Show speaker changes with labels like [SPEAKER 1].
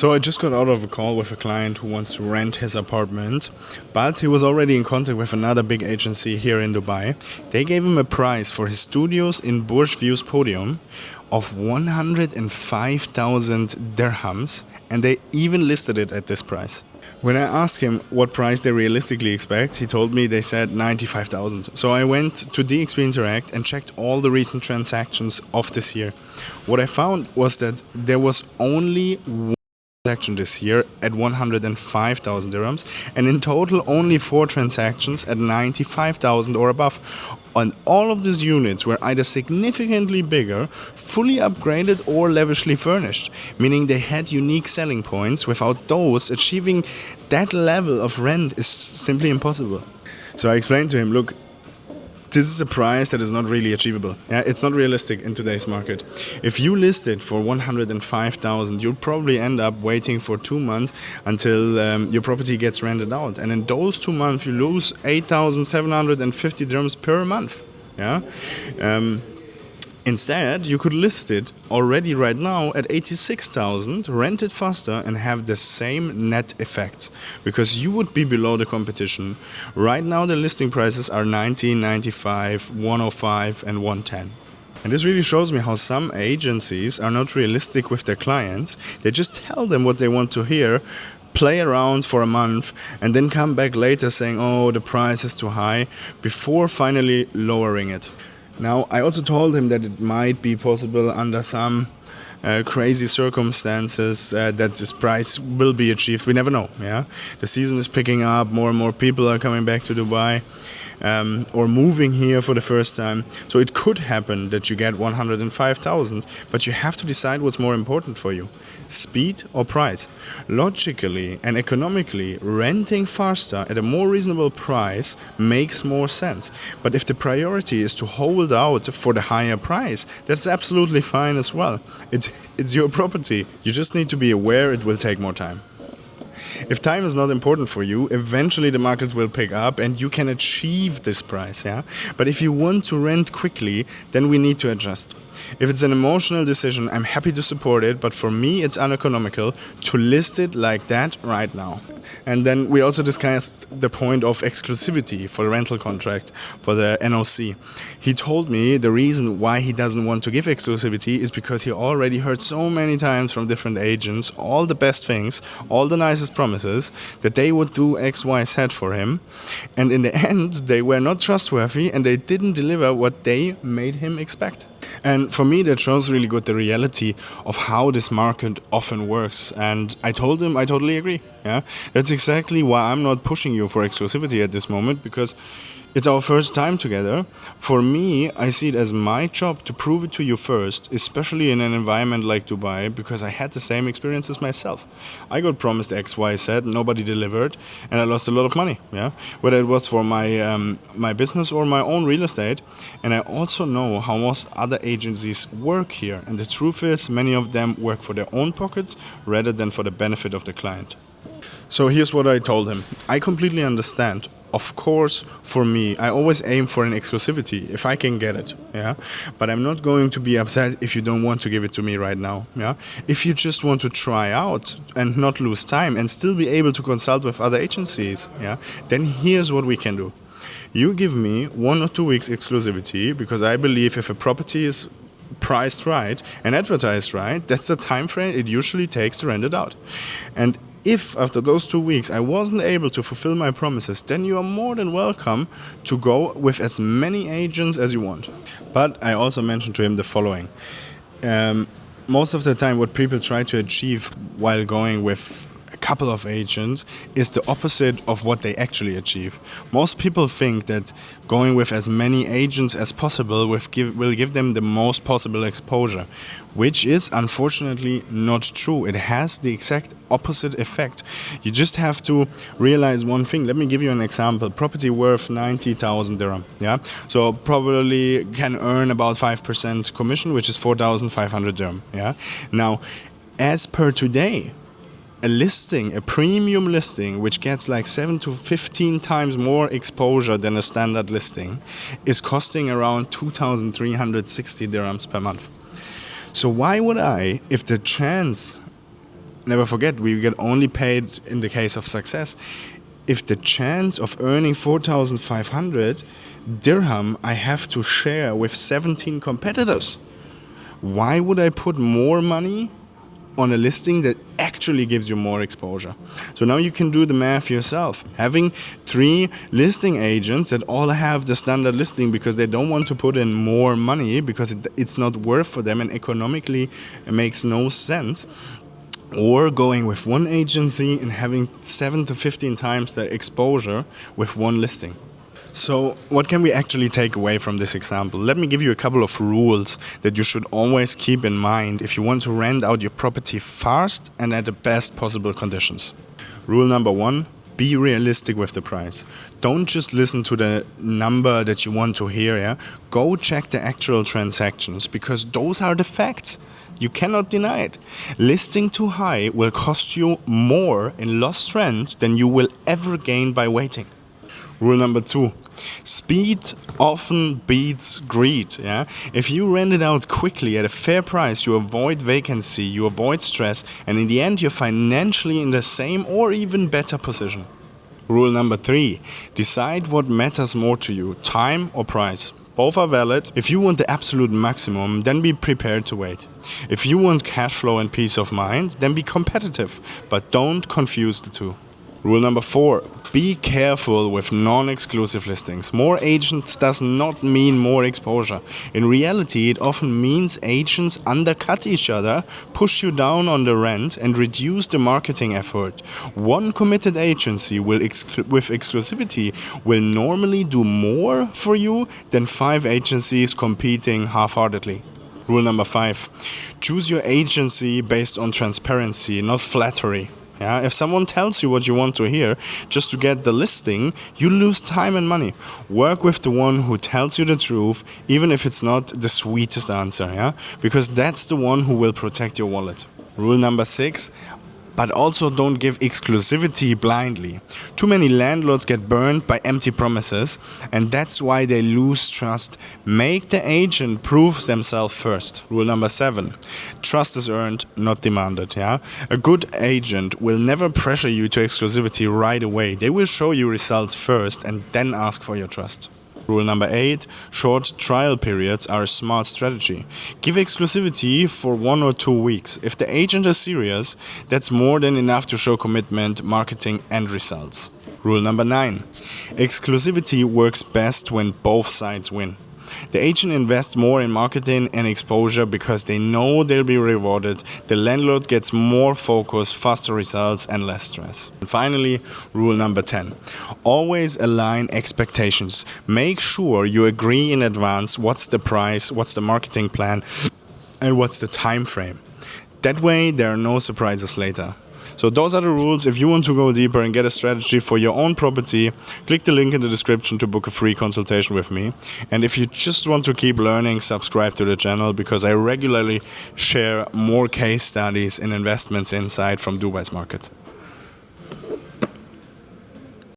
[SPEAKER 1] So I just got out of a call with a client who wants to rent his apartment, but he was already in contact with another big agency here in Dubai. They gave him a price for his studios in Burj Views podium of 105,000 dirhams, and they even listed it at this price. When I asked him what price they realistically expect, he told me they said 95,000. So I went to DXB Interact and checked all the recent transactions of this year. What I found was that there was only one transaction this year at 105,000 dirhams, and in total only 4 transactions at 95,000 or above. And all of these units were either significantly bigger, fully upgraded, or lavishly furnished, meaning they had unique selling points. Without those, achieving that level of rent is simply impossible. So I explained to him, look, this is a price that is not really achievable. Yeah, it's not realistic in today's market. If you list it for 105,000, you'll probably end up waiting for 2 months until your property gets rented out. And in those 2 months, you lose 8,750 dirhams per month. Yeah. Instead, you could list it already right now at 86,000, rent it faster, and have the same net effects, because you would be below the competition. Right now, the listing prices are 90, 95, 105, and 110. And this really shows me how some agencies are not realistic with their clients. They just tell them what they want to hear, play around for a month, and then come back later saying, oh, the price is too high, before finally lowering it. Now, I also told him that it might be possible under some crazy circumstances that this price will be achieved. We never know. Yeah, the season is picking up. More and more people are coming back to Dubai or moving here for the first time. So it could happen that you get 105,000, but you have to decide what's more important for you: speed or price. Logically and economically, renting faster at a more reasonable price makes more sense. But if the priority is to hold out for the higher price, that's absolutely fine as well. It's your property. You just need to be aware it will take more time. If time is not important for you, eventually the market will pick up and you can achieve this price. Yeah? But if you want to rent quickly, then we need to adjust. If it's an emotional decision, I'm happy to support it, but for me it's uneconomical to list it like that right now. And then we also discussed the point of exclusivity for the rental contract, for the NOC. He told me the reason why he doesn't want to give exclusivity is because he already heard so many times from different agents all the best things, all the nicest promises, that they would do X, Y, Z for him. And in the end, they were not trustworthy and they didn't deliver what they made him expect. And for me, that shows really good the reality of how this market often works. And I told him I totally agree. Yeah, that's exactly why I'm not pushing you for exclusivity at this moment, because it's our first time together. For me, I see it as my job to prove it to you first, especially in an environment like Dubai, because I had the same experiences myself. I got promised X, Y, Z, nobody delivered, and I lost a lot of money. Yeah, whether it was for my business or my own real estate. And I also know how most other agencies work here. And the truth is, many of them work for their own pockets rather than for the benefit of the client. So here's what I told him. I completely understand. Of course, for me, I always aim for an exclusivity if I can get it. Yeah, but I'm not going to be upset if you don't want to give it to me right now. Yeah, if you just want to try out and not lose time and still be able to consult with other agencies, yeah, then here's what we can do. You give me 1 or 2 weeks exclusivity, because I believe if a property is priced right and advertised right, that's the time frame it usually takes to rent it out. And if after those 2 weeks I wasn't able to fulfill my promises, then you are more than welcome to go with as many agents as you want. But I also mentioned to him the following. Most of the time what people try to achieve while going with a couple of agents is the opposite of what they actually achieve. Most people think that going with as many agents as possible will give them the most possible exposure, which is unfortunately not true. It has the exact opposite effect. You just have to realize one thing. Let me give you an example. Property worth 90,000 dirham. Yeah, so probably can earn about 5% commission, which is 4,500 dirham. Yeah, now as per today, a premium listing, which gets like 7 to 15 times more exposure than a standard listing, is costing around 2,360 dirhams per month. So why would I, if the chance never forget, we get only paid in the case of success. If the chance of earning 4,500 dirham I have to share with 17 competitors, why would I put more money on a listing that actually gives you more exposure? So now you can do the math yourself. Having 3 listing agents that all have the standard listing because they don't want to put in more money because it's not worth for them and economically it makes no sense, or going with one agency and having 7 to 15 times the exposure with one listing. So what can we actually take away from this example? Let me give you a couple of rules that you should always keep in mind if you want to rent out your property fast and at the best possible conditions. Rule number 1, be realistic with the price. Don't just listen to the number that you want to hear. Yeah? Go check the actual transactions because those are the facts. You cannot deny it. Listing too high will cost you more in lost rent than you will ever gain by waiting. Rule number 2, speed often beats greed. Yeah? If you rent it out quickly at a fair price, you avoid vacancy, you avoid stress, and in the end you're financially in the same or even better position. Rule number 3, decide what matters more to you, time or price. Both are valid. If you want the absolute maximum, then be prepared to wait. If you want cash flow and peace of mind, then be competitive, but don't confuse the two. Rule number 4, be careful with non-exclusive listings. More agents does not mean more exposure. In reality, it often means agents undercut each other, push you down on the rent and reduce the marketing effort. One committed agency with exclusivity will normally do more for you than 5 agencies competing half-heartedly. Rule number 5, choose your agency based on transparency, not flattery. Yeah, if someone tells you what you want to hear just to get the listing, you lose time and money. Work with the one who tells you the truth, even if it's not the sweetest answer, yeah? Because that's the one who will protect your wallet. Rule number 6, but also don't give exclusivity blindly. Too many landlords get burned by empty promises, and that's why they lose trust. Make the agent prove themselves first. Rule number 7, trust is earned, not demanded. Yeah? A good agent will never pressure you to exclusivity right away. They will show you results first and then ask for your trust. Rule number 8, short trial periods are a smart strategy. Give exclusivity for 1 or 2 weeks. If the agent is serious, that's more than enough to show commitment, marketing and results. Rule number 9, exclusivity works best when both sides win. The agent invests more in marketing and exposure because they know they'll be rewarded. The landlord gets more focus, faster results and less stress. And finally, rule number 10. Always align expectations. Make sure you agree in advance what's the price, what's the marketing plan and what's the time frame. That way there are no surprises later. So those are the rules. If you want to go deeper and get a strategy for your own property, click the link in the description to book a free consultation with me. And if you just want to keep learning, subscribe to the channel because I regularly share more case studies and investments insight from Dubai's market.